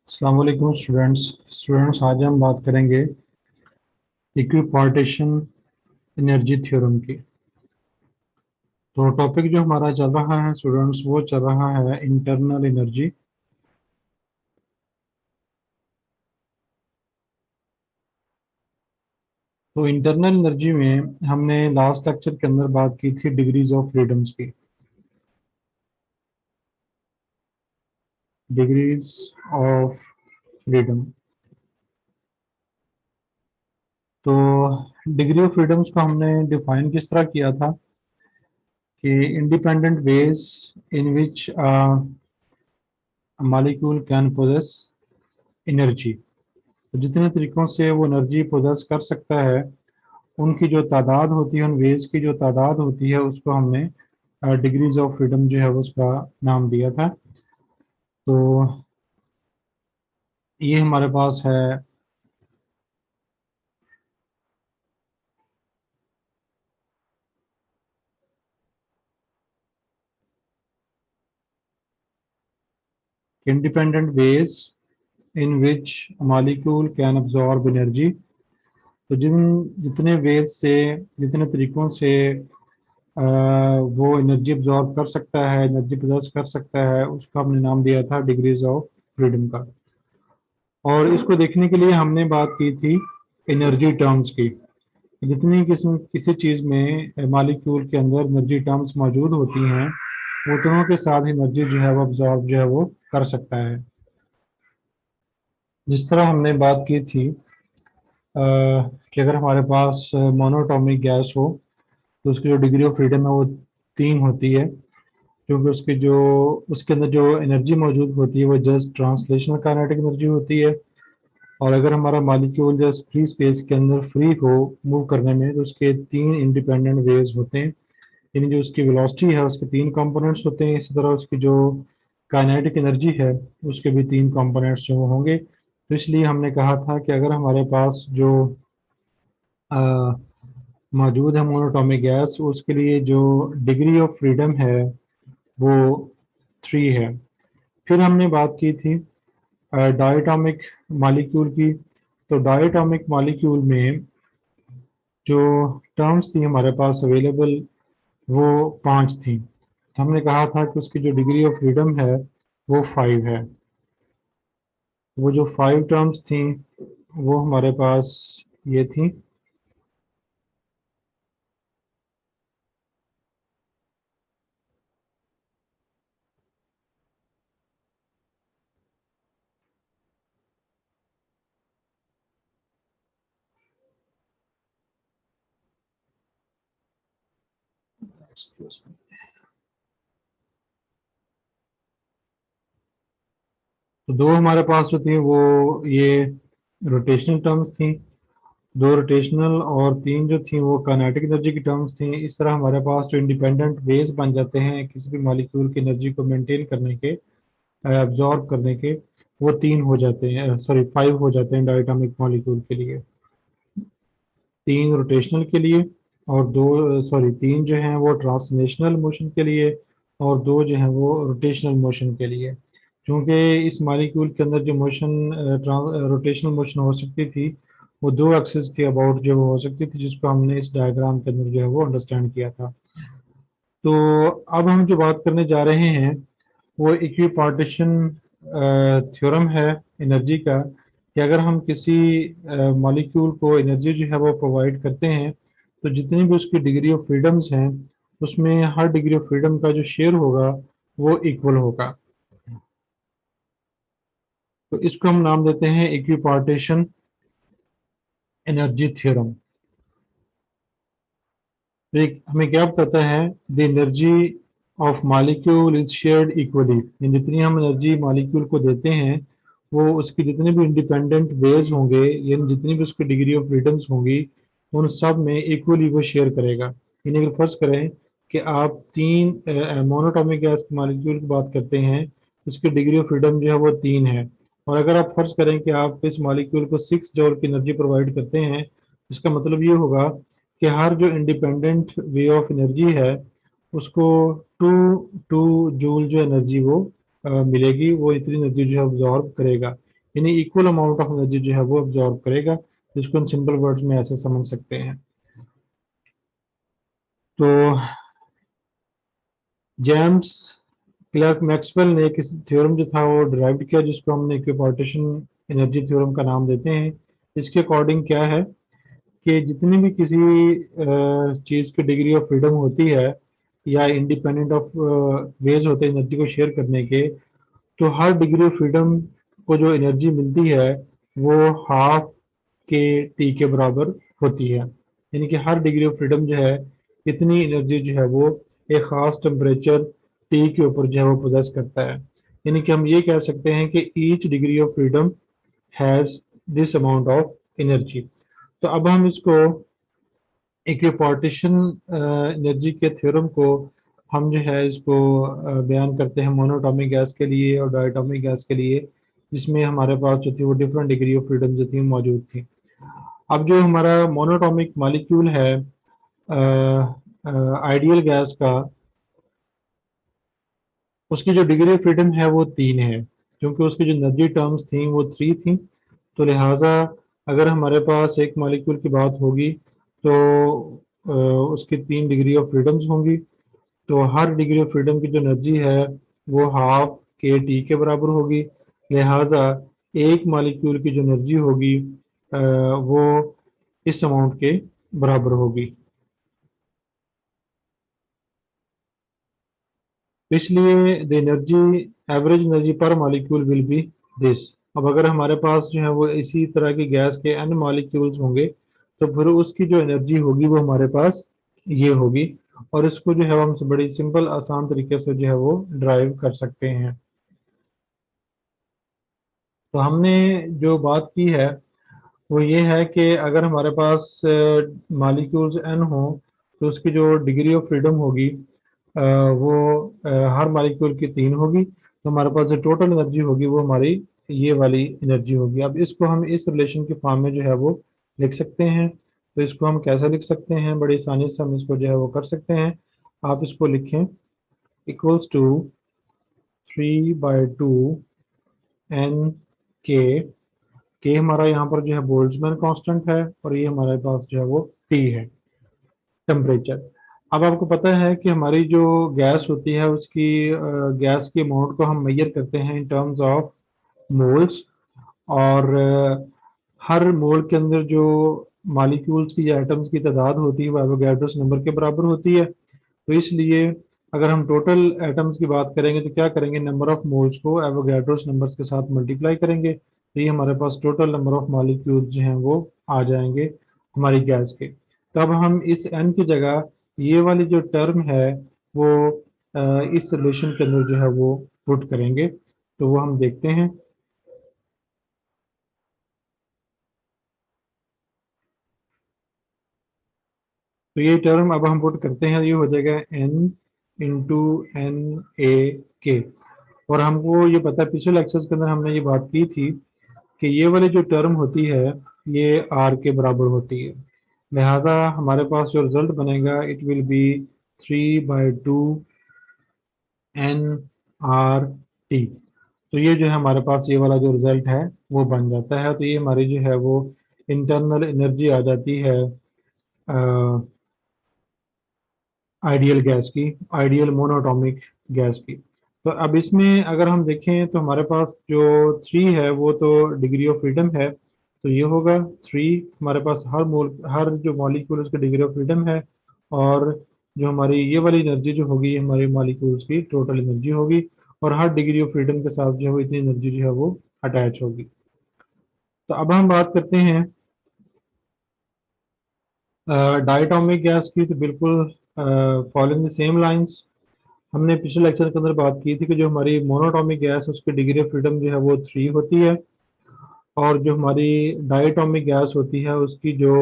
अस्सलाम वालेकुम स्टूडेंट्स आज हम बात करेंगे इक्विपार्टीशन एनर्जी थ्योरम की। तो टॉपिक जो हमारा चल रहा है स्टूडेंट्स वो चल रहा है इंटरनल एनर्जी। तो इंटरनल एनर्जी में हमने लास्ट लेक्चर के अंदर बात की थी डिग्रीज ऑफ फ्रीडम्स की। Degrees of freedom. तो डिग्री ऑफ फ्रीडम्स को हमने डिफाइन किस तरह किया था कि independent ways in which molecule can possess energy. तो जितने तरीकों से वो एनर्जी पोजेस कर सकता है उनकी जो तादाद होती है, उन वेज की जो तादाद होती है, उसको हमने डिग्रीज ऑफ फ्रीडम जो है वो उसका नाम दिया था। तो ये हमारे पास है independent ways in which molecule can absorb energy. तो जितने वेज से, जितने तरीकों से वो एनर्जी अब्जॉर्ब कर सकता है, एनर्जी पोजेस कर सकता है, उसका हमने नाम दिया था डिग्रीज ऑफ फ्रीडम का। और इसको देखने के लिए हमने बात की थी एनर्जी टर्म्स की। जितनी किस्म किसी चीज़ में मॉलिक्यूल के अंदर एनर्जी टर्म्स मौजूद होती हैं, उतनों के साथ एनर्जी जो है वो अब्जॉर्ब जो है वो कर सकता है। जिस तरह हमने बात की थी कि अगर हमारे पास मोनोटॉमिक गैस हो तो उसकी जो डिग्री ऑफ फ्रीडम है वो 3 होती है, क्योंकि उसके अंदर जो एनर्जी मौजूद होती है वो जस्ट ट्रांसलेशनल काइनेटिक एनर्जी होती है। और अगर हमारा मॉलिक्यूल जस्ट फ्री स्पेस के अंदर फ्री हो मूव करने में, तो उसके 3 इंडिपेंडेंट वेज होते हैं। यानी जो उसकी वेलोसिटी है उसके 3 कंपोनेंट्स होते हैं। इसी तरह उसकी जो काइनेटिक एनर्जी है उसके भी 3 कंपोनेंट्स जो होंगे। तो इसलिए हमने कहा था कि अगर हमारे पास जो अ, मौजूद है मोनोटॉमिक गैस, उसके लिए जो डिग्री ऑफ फ्रीडम है वो 3 है। फिर हमने बात की थी डायटोमिक मॉलिक्यूल की। तो डायटोमिक मॉलिक्यूल में जो टर्म्स थी हमारे पास अवेलेबल वो 5 थी। तो हमने कहा था कि उसकी जो डिग्री ऑफ फ्रीडम है वो 5 है। वो जो 5 टर्म्स थी वो हमारे पास ये थी। तो दो हमारे पास जो थी वो ये रोटेशनल टर्म्स थी, 2 रोटेशनल, और 3 जो थी वो काइनेटिक एनर्जी की टर्म्स थी। इस तरह हमारे पास जो इंडिपेंडेंट वेज बन जाते हैं किसी भी मॉलिक्यूल की एनर्जी को मेंटेन करने के, एब्जॉर्ब करने के, वो 3 हो जाते हैं, सॉरी 5 हो जाते हैं डायटोमिक मॉलिक्यूल के लिए। 3 रोटेशनल के लिए और 2, सॉरी 3 जो हैं वो ट्रांसलेशनल मोशन के लिए और 2 जो हैं वो रोटेशनल मोशन के लिए। क्योंकि इस मॉलिक्यूल के अंदर जो मोशन रोटेशनल मोशन हो सकती थी वो 2 एक्सिस के अबाउट जो हो सकती थी, जिसको हमने इस डायग्राम के अंदर जो है वो अंडरस्टैंड किया था। तो अब हम जो बात करने जा रहे हैं वो इक्विपार्टीशन थ्योरम है एनर्जी का, कि अगर हम किसी मॉलिक्यूल को एनर्जी जो है वो प्रोवाइड करते हैं तो जितनी भी उसकी डिग्री ऑफ फ्रीडम्स हैं उसमें हर डिग्री ऑफ फ्रीडम का जो शेयर होगा वो इक्वल होगा। तो इसको हम नाम देते हैं इक्विपार्टीशन एनर्जी थ्योरम। तो एक हमें क्या बताता है, the energy of molecule is shared equally. जितनी हम एनर्जी मॉलिक्यूल को देते हैं वो उसकी जितने भी इंडिपेंडेंट वेज होंगे, यानी जितनी भी उसकी डिग्री ऑफ फ्रीडम्स होंगी, उन सब में इक्वली वो शेयर करेगा। यानी अगर फर्ज करें कि आप 3 मोनोटॉमिक गैस मॉलिक्यूल की बात करते हैं, उसकी डिग्री ऑफ फ्रीडम जो है वो 3 है। और अगर आप फर्ज करें कि आप इस मॉलिक्यूल को 6 जॉल की एनर्जी प्रोवाइड करते हैं, इसका मतलब ये होगा कि हर जो इंडिपेंडेंट वे ऑफ एनर्जी है उसको टू टू जूल जो एनर्जी वो मिलेगी, वो इतनी एनर्जी जो है ऑब्जॉर्ब करेगा। यानी इक्वल अमाउंट ऑफ एनर्जी जो है वो अब्जॉर्ब करेगा, जिसको हम सिंपल वर्ड्स में ऐसे समझ सकते हैं। तो जेम्स क्लर्क मैक्सवेल ने एक थ्योरम जो था वो डिराइव किया, जिसको हमने इक्विपार्टीशन एनर्जी थ्योरम का नाम देते हैं। इसके अकॉर्डिंग क्या है कि जितनी भी किसी चीज़ की डिग्री ऑफ फ्रीडम होती है या इंडिपेंडेंट ऑफ वेज होते हैं एनर्जी को शेयर करने के, तो हर डिग्री ऑफ फ्रीडम को जो एनर्जी मिलती है वो हाफ के टी के बराबर होती है। यानी कि हर डिग्री ऑफ फ्रीडम जो है, इतनी एनर्जी जो है वो एक खास टेम्परेचर टी के ऊपर जो है वो पोजेस करता है। यानी कि हम ये कह सकते हैं कि each degree of freedom has this amount of energy. तो अब हम इसको इक्विपार्टीशन एनर्जी के थ्योरम को हम जो है इसको बयान करते हैं मोनोटॉमिक गैस के लिए और डायटोमिक गैस के लिए, जिसमें हमारे पास जो थी वो डिफरेंट डिग्री ऑफ फ्रीडम जो थी मौजूद थी। अब जो हमारा मोनोटॉमिक मॉलिक्यूल है आइडियल गैस का, उसकी जो डिग्री ऑफ फ्रीडम है वो 3 है, क्योंकि उसकी जो एनर्जी टर्म्स थी वो 3 थी। तो लिहाजा अगर हमारे पास एक मॉलिक्यूल की बात होगी तो उसकी 3 डिग्री ऑफ फ्रीडम्स होंगी। तो हर डिग्री ऑफ फ्रीडम की जो एनर्जी है वो हाफ के टी के बराबर होगी। लिहाजा एक मॉलिक्यूल की जो एनर्जी होगी वो इस अमाउंट के बराबर होगी। इसलिए द एनर्जी एवरेज एनर्जी पर मॉलिक्यूल विल बी दिस। अब अगर हमारे पास जो है वो इसी तरह की गैस के n मॉलिक्यूल्स होंगे, तो फिर उसकी जो एनर्जी होगी वो हमारे पास ये होगी। और इसको जो है हम बड़ी सिंपल आसान तरीके से जो है वो ड्राइव कर सकते हैं। तो हमने जो बात की है वो ये है कि अगर हमारे पास मॉलिक्यूल्स n हो, तो उसकी जो डिग्री ऑफ फ्रीडम होगी वो हर मॉलिक्यूल की 3 होगी। तो हमारे पास जो टोटल एनर्जी होगी वो हमारी ये वाली एनर्जी होगी। अब इसको हम इस रिलेशन के फॉर्म में जो है वो लिख सकते हैं। तो इसको हम कैसे लिख सकते हैं, बड़ी आसानी से हम इसको जो है वो कर सकते हैं। आप इसको लिखें इक्वल्स टू 3/2 एन के हमारा यहाँ पर जो है बोल्ट्जमैन कांस्टेंट है, और ये हमारे पास जो है वो टी है, टेम्परेचर। अब आपको पता है कि हमारी जो गैस होती है उसकी गैस की अमाउंट को हम मेजर करते हैं इन टर्म्स ऑफ मोल्स। और हर मोल के अंदर जो मॉलिक्यूल्स की या एटम्स की तादाद होती है वो एवोगैड्रोस नंबर के बराबर होती है। तो इसलिए अगर हम टोटल एटम्स की बात करेंगे तो क्या करेंगे, नंबर ऑफ मोल्स को एवोगैड्रोस नंबर्स के साथ मल्टीप्लाई करेंगे, तो ये हमारे पास टोटल नंबर ऑफ मॉलिक्यूल्स जो हैं वो आ जाएंगे हमारी गैस के। तब हम इस एन की जगह ये वाली जो टर्म है वो इस रिलेशन के अंदर जो है वो पुट करेंगे। तो वो हम देखते हैं। तो ये टर्म अब हम पुट करते हैं, ये हो जाएगा एन इंटू एन ए के। और हमको ये पता है पिछले लेक्चर्स के अंदर हमने ये बात की थी कि ये वाली जो टर्म होती है ये आर के बराबर होती है। लिहाजा हमारे पास जो रिजल्ट बनेगा it will be 3/2 N R T. तो ये जो है हमारे पास ये वाला जो रिजल्ट है वो बन जाता है। तो ये हमारी जो है वो इंटरनल एनर्जी आ जाती है आइडियल गैस की, आइडियल मोनोटॉमिक गैस की। तो अब इसमें अगर हम देखें तो हमारे पास जो 3 है वो तो डिग्री ऑफ फ्रीडम है, तो ये होगा 3। हमारे पास हर जो मॉलिक्यूल उसकी डिग्री ऑफ फ्रीडम है। और जो हमारी ये वाली एनर्जी जो होगी ये हमारी मॉलिक्यूल्स की टोटल एनर्जी होगी। और हर डिग्री ऑफ फ्रीडम के साथ जो है वो इतनी एनर्जी जो है वो अटैच होगी। तो अब हम बात करते हैं डायटोमिक गैस की। तो बिल्कुल फॉलोइंग द सेम लाइंस हमने पिछले लेक्चर के अंदर बात की थी कि जो हमारी मोनोटॉमिक गैस उसकी डिग्री ऑफ फ्रीडम जो है वो 3 होती है, और जो हमारी डायटोमिक गैस होती है उसकी जो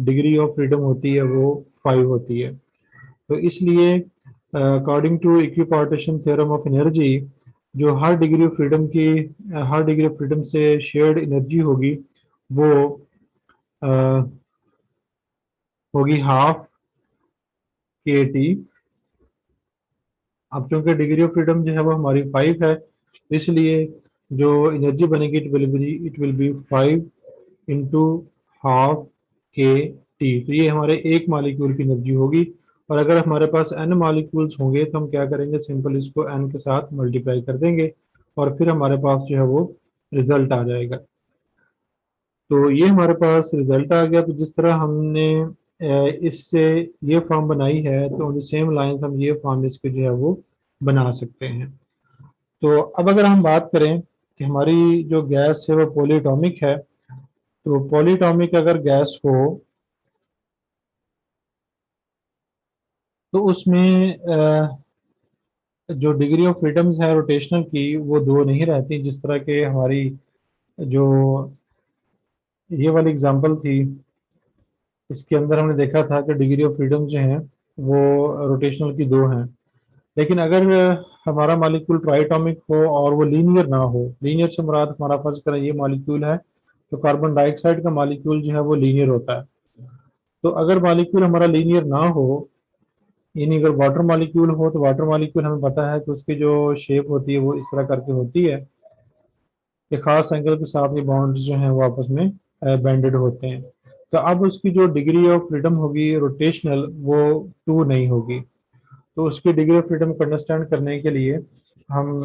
डिग्री ऑफ फ्रीडम होती है वो 5 होती है। तो इसलिए according to equipartition theorem of energy, जो हर डिग्री ऑफ फ्रीडम से शेयर्ड एनर्जी होगी वो अ, होगी हाफ के टी। अब चूंकि डिग्री ऑफ फ्रीडम जो है वो हमारी 5 है, इसलिए जो एनर्जी बनेगी इट विल बी 5 × ½ kT। तो ये हमारे एक मालिक्यूल की एनर्जी होगी। और अगर हमारे पास n मालिक्यूल्स होंगे तो हम क्या करेंगे, सिंपल इसको n के साथ मल्टीप्लाई कर देंगे और फिर हमारे पास जो है वो रिजल्ट आ जाएगा। तो ये हमारे पास रिजल्ट आ गया। तो जिस तरह हमने इससे ये फॉर्म बनाई है, तो ऑन द सेम लाइंस हम ये फॉर्म इसके जो है वो बना सकते हैं। तो अब अगर हम बात करें कि हमारी जो गैस है वो पॉलीएटॉमिक है, तो पॉलीएटॉमिक अगर गैस हो तो उसमें जो डिग्री ऑफ फ्रीडम्स है रोटेशनल की वो दो नहीं रहती। जिस तरह के हमारी जो ये वाली एग्जांपल थी, इसके अंदर हमने देखा था कि डिग्री ऑफ फ्रीडम जो है वो रोटेशनल की दो हैं। लेकिन अगर हमारा मॉलिक्यूल ट्राइटॉमिक हो और वो लीनियर ना हो, लीनियर से मुराद हमारा फर्ज करें ये मॉलिक्यूल है, तो कार्बन डाइऑक्साइड का मॉलिक्यूल जो है वो लीनियर होता है। तो अगर मॉलिक्यूल हमारा लीनियर ना हो, यानी अगर वाटर मॉलिक्यूल हो, तो वाटर मॉलिक्यूल हमें पता है कि उसकी जो शेप होती है वो इस तरह करके होती है कि खास एंगल के साथ ये बॉन्ड्स जो हैं वो आपस में बेंडेड होते हैं। तो अब उसकी जो डिग्री ऑफ फ्रीडम होगी रोटेशनल, वो 2 नहीं होगी। तो उसकी डिग्री ऑफ फ्रीडम को अंडरस्टैंड करने के लिए हम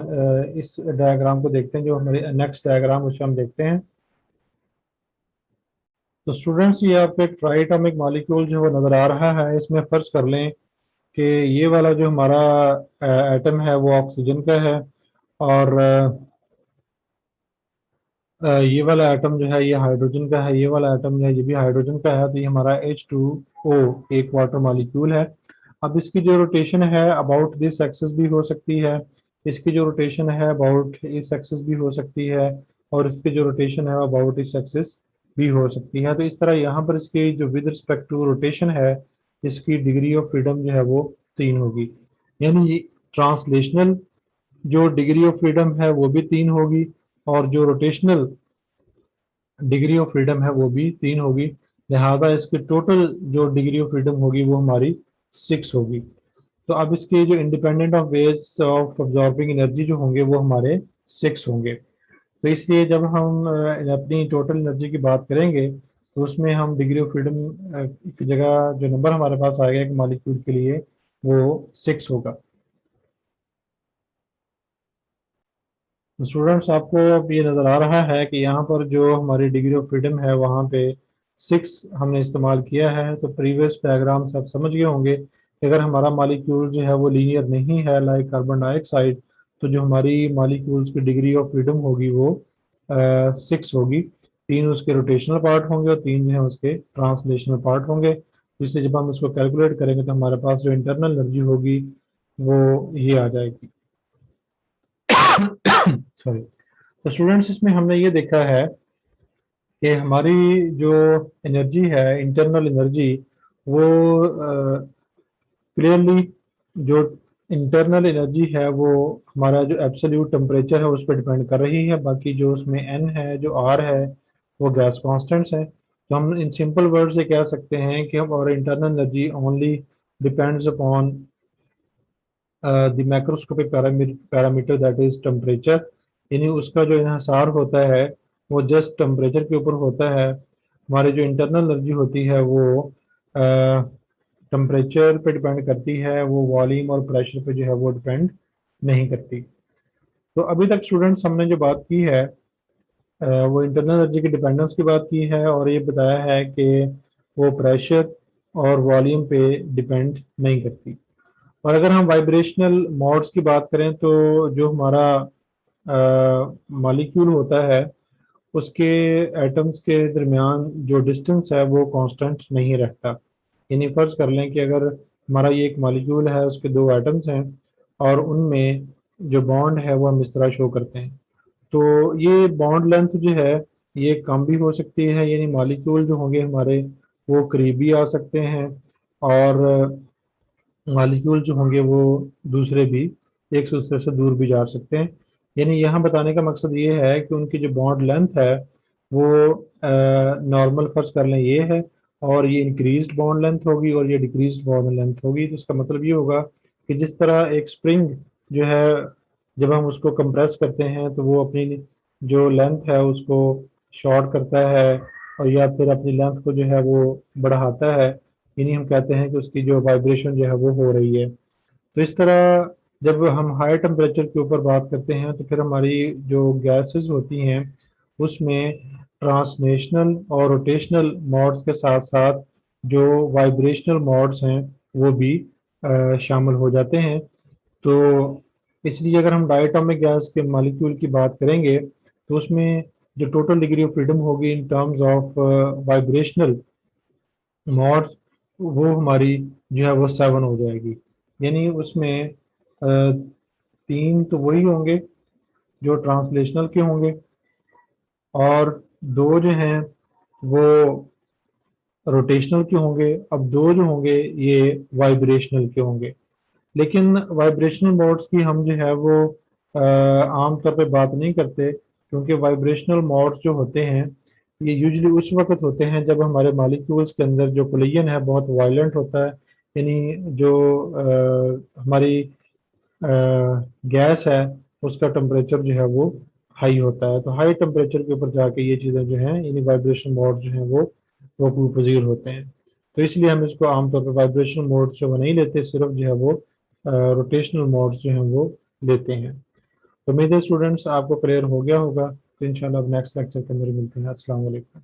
इस डायग्राम को देखते हैं, जो हमारे नेक्स्ट डायग्राम उसे हम देखते हैं। तो स्टूडेंट्स, ये आपको एक ट्राइटॉमिक मॉलिक्यूल जो है वो नज़र आ रहा है। इसमें फर्ज कर लें कि ये वाला जो हमारा एटम है वो ऑक्सीजन का है, और ये वाला एटम जो है ये हाइड्रोजन का है, ये वाला एटम जो है ये भी हाइड्रोजन का है। तो ये हमारा H2O एक वाटर मॉलिक्यूल है। अब इसकी जो रोटेशन है अबाउट दिस एक्सिस भी हो सकती है, इसकी जो रोटेशन है अबाउट इस एक्सिस भी हो सकती है, और इसकी जो रोटेशन है अबाउट इस एक्सिस भी हो सकती है। तो इस तरह यहाँ पर इसकी जो विद रिस्पेक्ट टू रोटेशन है, इसकी डिग्री ऑफ फ्रीडम जो है वो 3 होगी। यानी ट्रांसलेशनल जो डिग्री ऑफ फ्रीडम है वो भी 3 होगी, और जो रोटेशनल डिग्री ऑफ फ्रीडम है वो भी 3 होगी। लिहाजा इसकी टोटल जो डिग्री ऑफ फ्रीडम होगी वो हमारी 6 होगी। तो अब इसके जो independent of ways of absorbing energy जो होंगे वो हमारे 6 होंगे। तो इसलिए जब हम अपनी टोटल एनर्जी की बात करेंगे, तो उसमें हम डिग्री ऑफ फ्रीडम की जगह जो नंबर हमारे पास आएगा एक मॉलिक्यूल के लिए वो 6 होगा। स्टूडेंट्स, आपको अब ये नज़र आ रहा है कि यहाँ पर जो हमारी डिग्री ऑफ फ्रीडम है वहाँ पे 6 हमने इस्तेमाल किया है। तो प्रीवियस डायग्राम से आप समझ गए होंगे कि अगर हमारा मॉलिक्यूल जो है वो लीनियर नहीं है लाइक कार्बन डाइऑक्साइड, तो जो हमारी मॉलिक्यूल्स की डिग्री ऑफ फ्रीडम होगी वो 6 होगी। 3 उसके रोटेशनल पार्ट होंगे और 3 जो है उसके ट्रांसलेशनल पार्ट होंगे। तो इसलिए जब हम उसको कैलकुलेट करेंगे तो हमारे पास जो इंटरनल एनर्जी होगी वो ये आ जाएगी। सॉरी। तो स्टूडेंट्स, इसमें हमने ये देखा है कि हमारी जो एनर्जी है, इंटरनल एनर्जी, वो क्लियरली जो इंटरनल एनर्जी है वो हमारा जो एब्सोल्यूट टेम्परेचर है उस पर डिपेंड कर रही है। बाकी जो उसमें एन है, जो आर है, वो गैस कॉन्स्टेंट्स है। तो हम इन सिंपल वर्ड से कह सकते हैं कि हमारा internal energy only depends upon the macroscopic parameter that is temperature. यानी उसका जो इन्हिसार होता है वो जस्ट टेम्परेचर के ऊपर होता है। हमारी जो इंटरनल एनर्जी होती है वो टेम्परेचर पे डिपेंड करती है, वो वॉल्यूम और प्रेशर पे जो है वो डिपेंड नहीं करती। तो अभी तक स्टूडेंट्स हमने जो बात की है वो इंटरनल एनर्जी की डिपेंडेंस की बात की है, और ये बताया है कि वो प्रेशर और वॉल्यूम पे डिपेंड नहीं करती। और अगर हम वाइब्रेशनल मोड्स की बात करें, तो जो हमारा मॉलिक्यूल होता है उसके एटम्स के दरमियान जो डिस्टेंस है वो कांस्टेंट नहीं रहता। यानी फर्ज कर लें कि अगर हमारा ये एक मॉलिक्यूल है, उसके दो एटम्स हैं, और उनमें जो बॉन्ड है वो हम इस तरह शो करते हैं। तो ये बॉन्ड लेंथ जो है ये कम भी हो सकती है, यानी मॉलिक्यूल जो होंगे हमारे वो करीबी आ सकते हैं, और मॉलिक्यूल जो होंगे वो दूसरे भी एक दूसरे से दूर भी जा सकते हैं। यानी यहाँ बताने का मकसद ये है कि उनकी जो बॉन्ड लेंथ है वो नॉर्मल फर्ज कर लें ये है, और ये इंक्रीज्ड बॉन्ड लेंथ होगी और ये डिक्रीज्ड बॉन्ड लेंथ होगी। तो इसका मतलब ये होगा कि जिस तरह एक स्प्रिंग जो है जब हम उसको कंप्रेस करते हैं तो वो अपनी जो लेंथ है उसको शॉर्ट करता है, और या फिर अपनी लेंथ को जो है वो बढ़ाता है, यानी हम कहते हैं कि उसकी जो वाइब्रेशन जो है वो हो रही है। तो इस तरह जब हम हाई टेम्परेचर के ऊपर बात करते हैं तो फिर हमारी जो गैसेस होती हैं उसमें ट्रांसलेशनल और रोटेशनल मोड्स के साथ साथ जो वाइब्रेशनल मोड्स हैं वो भी शामिल हो जाते हैं। तो इसलिए अगर हम डायटोमिक गैस के मॉलिक्यूल की बात करेंगे तो उसमें जो टोटल डिग्री ऑफ फ्रीडम होगी in terms of vibrational modes, वो हमारी जो है वो 7 हो जाएगी। यानी उसमें तीन तो वही होंगे जो ट्रांसलेशनल के होंगे, और दो जो हैं वो रोटेशनल के होंगे, अब दो जो होंगे ये वाइब्रेशनल के होंगे। लेकिन वाइब्रेशनल मोड्स की हम जो है वो आमतौर पे बात नहीं करते, क्योंकि वाइब्रेशनल मोड्स जो होते हैं ये यूजली उस वक्त होते हैं जब हमारे मॉलिक्यूल्स के अंदर जो कोलिजन है बहुत वायलेंट होता है, यानी जो हमारी गैस है उसका टेम्परेचर जो है वो हाई होता है। तो हाई टेम्परेचर के ऊपर जाके ये चीज़ें जो हैं यानी वाइब्रेशन मोड जो हैं वो पजीर होते हैं। तो इसलिए हम इसको आमतौर पर वाइब्रेशन मोड्स जो वो नहीं लेते, सिर्फ जो है वो रोटेशनल मोड्स जो हैं वो लेते हैं। तो मेरे स्टूडेंट्स आपको क्लियर हो गया होगा, तो इंशाल्लाह अब नेक्स्ट लेक्चर के अंदर मिलते हैं। अस्सलाम वालेकुम।